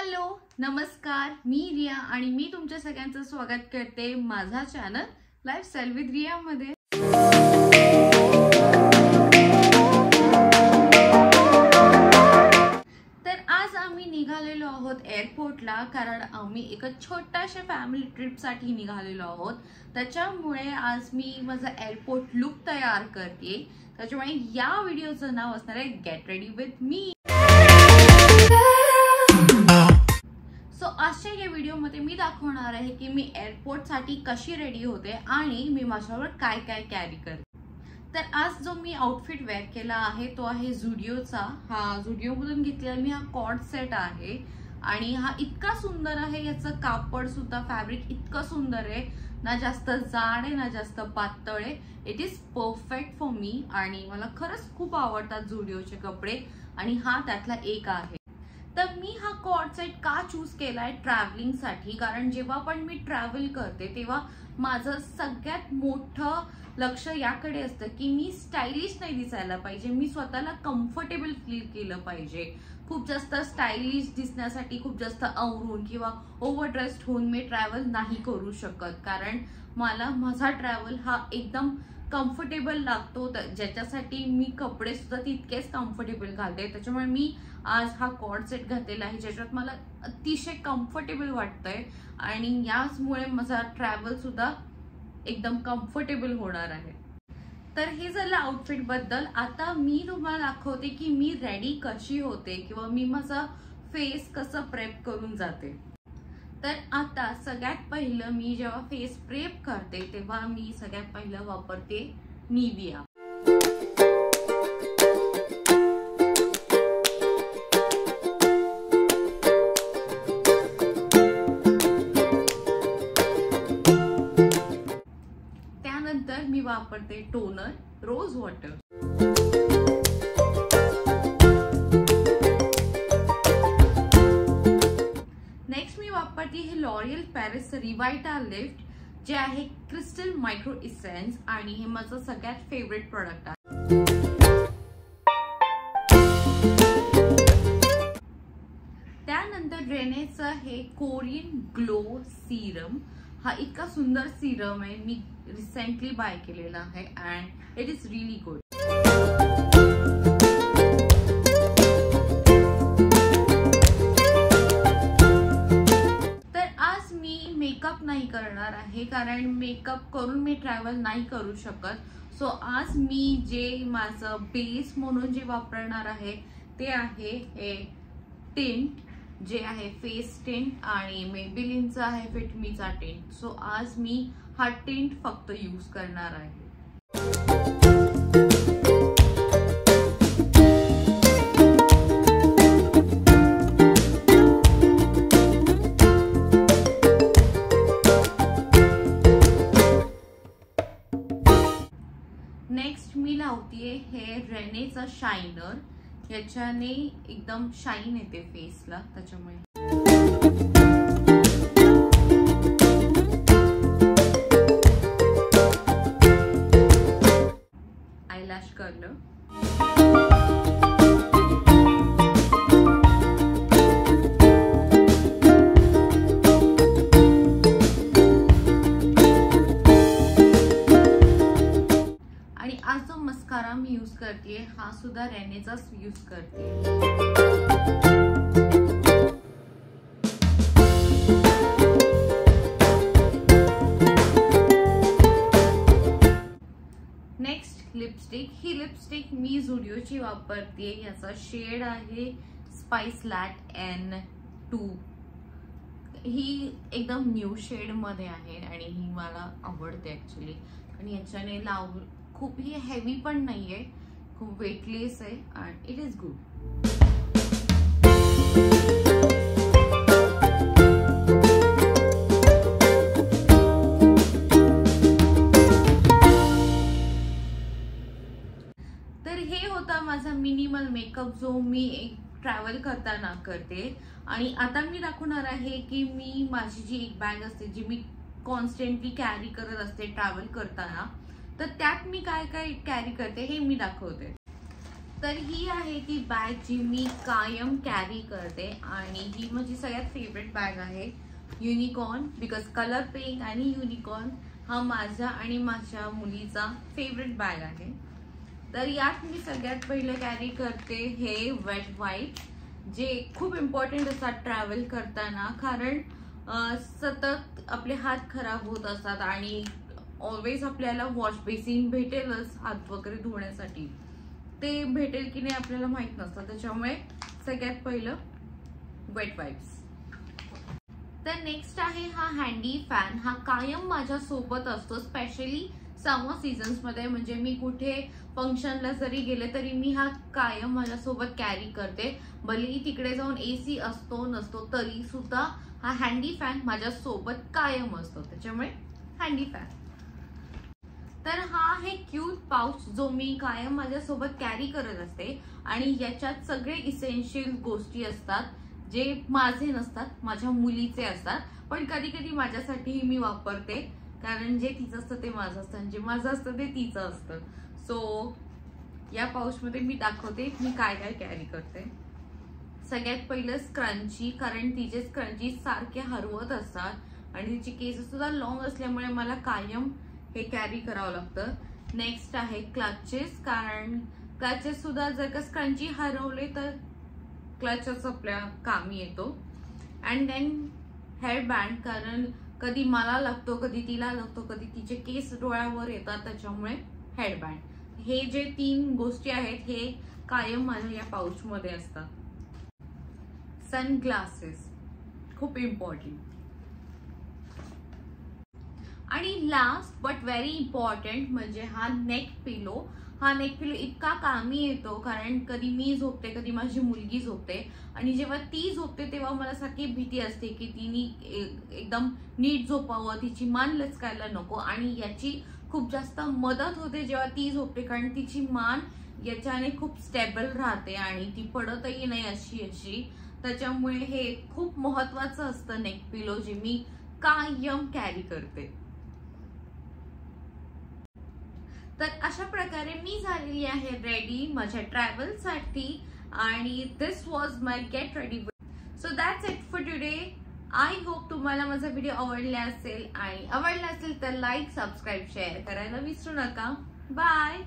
Hello नमस्कार, मी रिया आणि मी तुमच्या सगळ्यांचं स्वागत करते माझा चॅनल लाईफस्टाईल विथ रिया मध्ये। तर आज आम्ही निघालेलो आहोत एअरपोर्टला, कारण आम्ही एका छोट्याशा फॅमिली ट्रिपसाठी निघालेलो आहोत। त्याच्यामुळे आज मी माझा एअरपोर्ट लुक तयार करते। त्याच्यामुळे या व्हिडिओचं नाव असणार आहे गेट रेडी विथ मी। आजच्या या व्हिडिओमध्ये मी दाखवणार आहे की मी एअरपोर्ट साठी कशी रेडी होते आणि मी माझ्यावर काय काय कॅरी करते। तर आज जो मी आउटफिट वेअर केला आहे तो आहे झुडिओचा। हा झुडिओ मधून घेतलेला मी हा कॉर्ड सेट आहे आणि हा इतका सुंदर आहे, याचं कापड सुद्धा फॅब्रिक इतकं सुंदर आहे, ना जास्त जाड आहे ना जास्त पातळ आहे। It is perfect for me आणि मला खरंच खूप आवडतात झुडिओचे कपडे आणि हा त्यातला एक आहे। तर मी हा कॉर्ड सेट का चूज केलाय ट्रॅव्हलिंग साठी, कारण जेव्हा पण मी ट्रॅव्हल करते तेव्हा माझं सगळ्यात मोठं लक्ष याकडे असतं की मी स्टायलिश नाही दिसायला पाहिजे, मी स्वतःला कम्फर्टेबल फील केलं पाहिजे। खूप जास्त स्टायलिश दिसण्यासाठी खूप जास्त आवरून किंवा ओव्हर ड्रेस्ड होऊन मी ट्रॅव्हल नाही करू शकत, कारण मला माझा ट्रॅव्हल हा एकदम कम्फर्टेबल लागतो, ज्याच्यासाठी मी कपडे सुद्धा तितकेच कम्फर्टेबल घालते। त्याच्यामुळे मी आज हा कॉर्ड सेट घातलेला आहे ज्याच्यात मला अतिशय कम्फर्टेबल वाटतंय आणि याचमुळे माझा ट्रॅव्हल सुद्धा एकदम कम्फर्टेबल होणार आहे। तर हे झालं आउटफिट बद्दल। आता मी तुम्हाला दाखवते की मी रेडी कशी होते किंवा मी माझा फेस कसं प्रेप करून जाते। तर आता सगळ्यात पहिलं मी जेव्हा फेस प्रेप करते तेव्हा मी सगळ्यात पहिलं वापरते निविया। त्यानंतर मी वापरते टोनर रोज वॉटर। नेक्स्ट मी वापरते हे लॉरियल पॅरिस रिवाइटा लिफ्ट, जे आहे क्रिस्टल मायक्रो इसेन्स आणि हे माझं सगळ्यात फेवरेट प्रोडक्ट आहे। त्यानंतर रेनेचं हे कोरियन ग्लो सीरम। हा इतका सुंदर सीरम आहे, मी रिसेंटली बाय केलेला आहे and it is really good. तर आज मी मेकअप नाही करणार आहे, कारण मेकअप करून मी ट्रॅव्हल नाही करू शकत। सो आज मी जे माझं बेस म्हणून जे वापरणार आहे ते आहे हे टिंट, जे आहे फेस टिंट आणि मेबेलिनचा आहे फिट मीचा टिंट। सो आज मी हा टिंट फक्त यूज करणार आहे। नेक्स्ट मी लावतीये हे रेनेचा शायनर, याच्याने एकदम शाईन येते फेसला, त्याच्यामुळे आयलॅश करलं। आणि आज जो मस्कारा मी यूज करते हा सुद्धा रेनेचाच यूज करते। नेक्स्ट लिपस्टिक, ही लिपस्टिक मी झुडिओची वापरते, याचा शेड आहे स्पाइस लॅट N2। ही एकदम न्यू शेड मध्ये आहे आणि ही मला आवडते ऍक्च्युली, आणि याच्याने खूप ही हेवी पण नाहीये, खूप वेटलेस आहे आणि इट इज गुड। तर हे होता माझा मिनिमल मेकअप जो मी ट्रॅव्हल करताना करते। आणि आता मी दाखवणार आहे की मी माझी जी एक बॅग असते जी मी कॉन्स्टंटली कॅरी करत असते ट्रॅव्हल करताना, तर त्यात मी काय काय कॅरी करते हे मी दाखवते। तर ही आहे ती बॅग जी मी कायम कॅरी करते आणि ही माझी सगळ्यात फेवरेट बॅग आहे, युनिकॉर्न. बिकॉज कलर पिंक आणि युनिकॉर्न हा माझा आणि माझ्या मुलीचा फेवरेट बॅग आहे. तर यात मी सगळ्यात पहिलं कॅरी करते हे वेट वाईप, जे खूप इम्पॉर्टंट असतात ट्रॅव्हल करताना. कारण सतत आपले हात खराब होत असतात आणि ऑलवेज आपल्याला वॉश बेसिन भेटेलच हात वगैरे धुण्यासाठी. ते भेटेल की नाही आपल्याला माहित नसतं, त्याच्यामुळे सगळ्यात पहिलं वेट वाईप्स. तर नेक्स्ट आहे हा हँडी फॅन. हा कायम माझ्या सोबत असतो, स्पेशली समर सीझन्स मध्ये. म्हणजे मी कुठे फंक्शनला जरी गेले तरी मी हा कायम माझ्या सोबत कॅरी करते. भलेही तिकडे जाऊन AC असतो नसतो तरी सुद्धा हा हँडी फॅन माझ्या सोबत कायम असतो, त्याच्यामुळे हँडी फॅन. तर हा आहे क्यूट पाउच जो मी कायम माझ्या सोबत कॅरी करत असते आणि याच्यात सगळे इसेन्शियल गोष्टी असतात जे माझे नसतात, माझ्या मुलीचे असतात. पण कधी कधी माझ्यासाठीही मी वापरते, कारण जे तिचं असतं ते माझं असतं आणि जे माझं असतं ते तिचं असतं. सो या पाउच मध्ये मी दाखवते मी काय काय कॅरी करते. सगळ्यात पहिलं स्क्रंची, कारण तिचे स्क्रंची सारखे हरवत असतात आणि तिची केस सुद्धा लॉंग असल्यामुळे मला कायम हे कॅरी करावं लागतं. नेक्स्ट आहे क्लचेस, कारण क्लचेस सुद्धा जर का स्क्रंची हरवले तर क्लचेस आपल्या कामी येतो. अँड देन हेअर बँड, कारण कधी मला लागतो, कधी तिला लागतो, कधी तिचे केस डोळ्यावर येतात, त्याच्यामुळे हेअर बँड. हे जे 3 गोष्टी आहेत हे कायम माझ्या या पाउच मध्ये असतात. सनग्लासेस खूप इम्पॉर्टंट. आणि लास्ट बट व्हेरी इम्पॉर्टंट म्हणजे हा नेक पिलो. हा नेक पिलो इतका कामी येतो, कारण कधी मी झोपते, कधी माझी मुलगी झोपते आणि जेव्हा ती झोपते तेव्हा मला सारखी भीती असते की तिने एकदम नीट झोपावं, तिची मान लचकायला नको. आणि याची खूप जास्त मदत होते जेव्हा ती झोपते, कारण तिची मान याच्याने खूप स्टेबल राहते आणि ती पडतही नाही अशी. त्याच्यामुळे हे खूप महत्वाचं असतं नेक पिलो, जे मी कायम कॅरी करते. तर अशा प्रकारे मी झालेली आहे रेडी माझ्या ट्रॅव्हल साठी आणि this was my get ready. So that's it for today. I hope तुम्हाला माझा व्हिडिओ आवडला असेल आणि आवडला असेल तर लाईक, सबस्क्राईब, शेअर करायला विसरू नका. बाय.